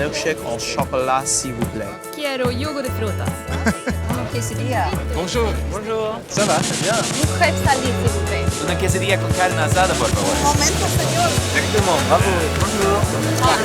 milkshake au chocolat, s'il vous plaît. Quiero jugo de frutas. Quesadilla. Bonjour. Bonjour. Ça va, c'est bien. Un crêpe salée, s'il vous plaît. Una quesadilla con carne asada, por favor. Un momento, señor. Exactement, bravo. Bonjour. Ah.